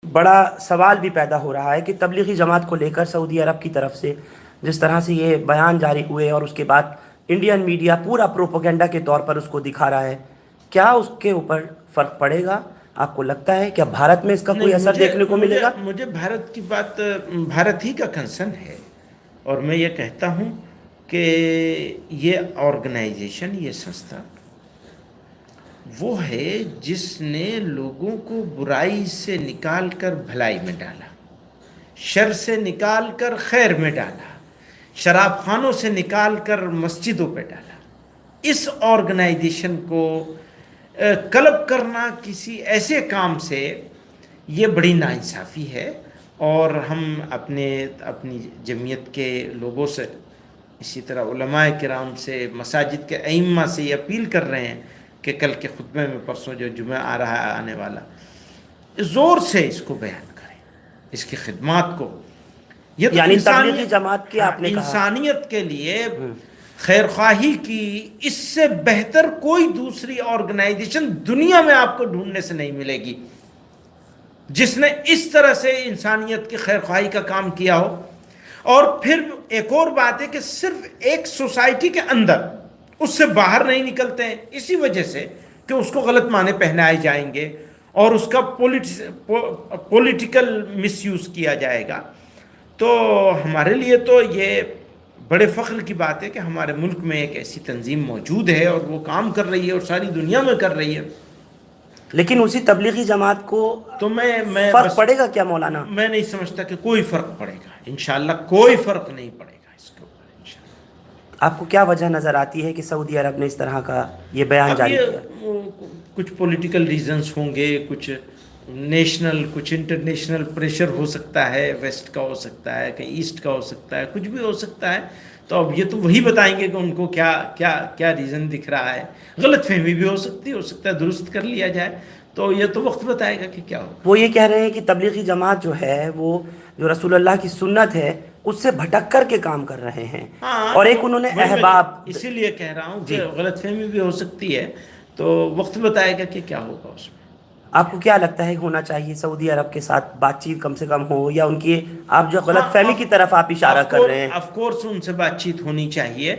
بڑا سوال بھی پیدا ہو رہا ہے کہ تبلیغی جماعت کو لے کر سعودی عرب کی طرف سے جس طرح سے یہ بیان جاری ہوئے اور اس کے بعد انڈین میڈیا پورا پروپیگنڈا کے طور پر اس کو دکھا رہا ہے، کیا اس کے اوپر فرق پڑے گا؟ آپ کو لگتا ہے کیا بھارت میں اس کا کوئی نہیں، اثر دیکھنے کو ملے گا؟ مجھے بھارت کی بات، بھارت ہی کا کنسرن ہے، اور میں یہ کہتا ہوں کہ یہ آرگنائزیشن، یہ سنستھا وہ ہے جس نے لوگوں کو برائی سے نکال کر بھلائی میں ڈالا، شر سے نکال کر خیر میں ڈالا، شراب خانوں سے نکال کر مسجدوں پہ ڈالا۔ اس آرگنائزیشن کو کلب کرنا کسی ایسے کام سے، یہ بڑی ناانصافی ہے، اور ہم اپنی جمعیت کے لوگوں سے، اسی طرح علماء کرام سے، مساجد کے ائمہ سے یہ اپیل کر رہے ہیں کہ کل کے خطبے میں، پرسوں جو جمعہ آ رہا ہے آنے والا، زور سے اس کو بیان کریں، اس کی خدمات کو۔ یہ تو یعنی تبلیغی جماعت کی آپ نے کہا انسانیت کے لیے خیر خواہی کی اس سے بہتر کوئی دوسری آرگنائزیشن دنیا میں آپ کو ڈھونڈنے سے نہیں ملے گی جس نے اس طرح سے انسانیت کی خیر خواہی کا کام کیا ہو۔ اور پھر ایک اور بات ہے کہ صرف ایک سوسائٹی کے اندر، اس سے باہر نہیں نکلتے ہیں، اسی وجہ سے کہ اس کو غلط معنی پہنائے جائیں گے اور اس کا پولیٹیکل مس یوز کیا جائے گا۔ تو ہمارے لیے تو یہ بڑے فخر کی بات ہے کہ ہمارے ملک میں ایک ایسی تنظیم موجود ہے اور وہ کام کر رہی ہے اور ساری دنیا میں کر رہی ہے۔ لیکن اسی تبلیغی جماعت کو تو میں فرق پڑے گا کیا مولانا؟ میں نہیں سمجھتا کہ کوئی فرق پڑے گا، انشاءاللہ کوئی فرق نہیں پڑے گا اس کے اوپر انشاءاللہ۔ آپ کو کیا وجہ نظر آتی ہے کہ سعودی عرب نے اس طرح کا یہ بیان اب جاری یہ کیا؟ کچھ پولیٹیکل ریزنز ہوں گے، کچھ نیشنل، کچھ انٹرنیشنل پریشر ہو سکتا ہے، ویسٹ کا ہو سکتا ہے، کہیں ایسٹ کا ہو سکتا ہے، کچھ بھی ہو سکتا ہے۔ تو اب یہ تو وہی بتائیں گے کہ ان کو کیا ریزن دکھ رہا ہے۔ غلط فہمی بھی ہو سکتا ہے درست کر لیا جائے، تو یہ تو وقت بتائے گا کہ کیا ہوگا۔ وہ یہ کہہ رہے ہیں کہ تبلیغی جماعت جو ہے وہ جو رسول اللہ کی سنت ہے اس سے بھٹک کر کے کام کر رہے ہیں، اور ایک انہوں نے احباب، اسی لیے کہہ رہا ہوں کہ غلط فہمی بھی ہو سکتی ہے، تو وقت بتائے گا کہ کیا ہوگا اس میں۔ آپ کو کیا لگتا ہے ہونا چاہیے سعودی عرب کے ساتھ بات چیت کم سے کم ہو، یا ان کی آپ جو غلط فہمی کی طرف آپ اشارہ کر رہے ہیں؟ آف کورس ان سے بات چیت ہونی چاہیے،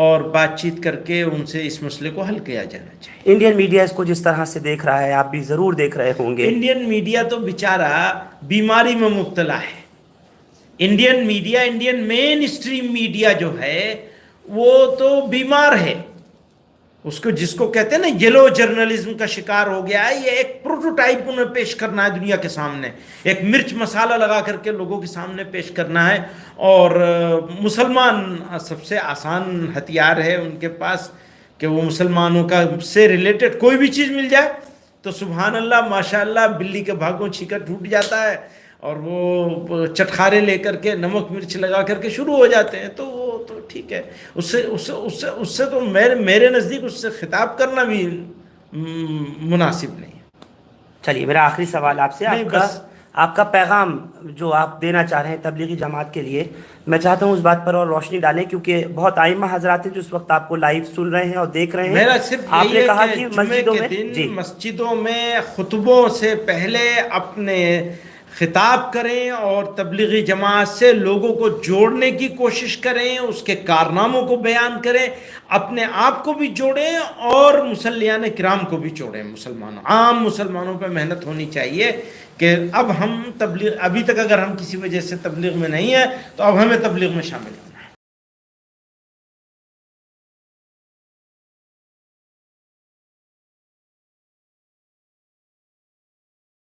اور بات چیت کر کے ان سے اس مسئلے کو حل کیا جانا چاہیے۔ انڈین میڈیا اس کو جس طرح سے دیکھ رہا ہے، آپ بھی ضرور دیکھ رہے ہوں گے۔ انڈین میڈیا تو بیچارہ بیماری میں مبتلا ہے۔ انڈین میڈیا، انڈین مین اسٹریم میڈیا جو ہے وہ تو بیمار ہے، اس کو جس کو کہتے ہیں نا یلو جرنلزم کا شکار ہو گیا ہے۔ یہ ایک پروٹوٹائپ انہیں پیش کرنا ہے دنیا کے سامنے، ایک مرچ مسالہ لگا کر کے لوگوں کے سامنے پیش کرنا ہے، اور مسلمان سب سے آسان ہتھیار ہے ان کے پاس کہ وہ مسلمانوں کا سے ریلیٹڈ کوئی بھی چیز مل جائے تو سبحان اللہ ماشاءاللہ بلی کے بھاگوں چھینکا ٹوٹ جاتا ہے، اور وہ چٹخارے لے کر کے نمک مرچ لگا کر کے شروع ہو جاتے ہیں۔ تو وہ تو ٹھیک ہے، اس سے تو میرے نزدیک اس سے خطاب کرنا بھی مناسب نہیں ہے۔ چلیے، میرا آخری سوال آپ سے، آپ کا پیغام جو آپ دینا چاہ رہے ہیں تبلیغی جماعت کے لیے، میں چاہتا ہوں اس بات پر اور روشنی ڈالیں، کیونکہ بہت ائمہ حضرات ہیں جو اس وقت آپ کو لائیو سن رہے ہیں اور دیکھ رہے ہیں۔ میرا صرف آپ یہی نے ہے کہا کہ کہ جمعے مسجدوں کے میں دن مسجدوں میں خطبوں سے پہلے اپنے خطاب کریں اور تبلیغی جماعت سے لوگوں کو جوڑنے کی کوشش کریں، اس کے کارناموں کو بیان کریں، اپنے آپ کو بھی جوڑیں اور مسلیان کرام کو بھی جوڑیں۔ عام مسلمانوں پہ محنت ہونی چاہیے کہ اب ہم ابھی تک اگر ہم کسی وجہ سے تبلیغ میں نہیں ہیں تو اب ہمیں تبلیغ میں شامل کریں۔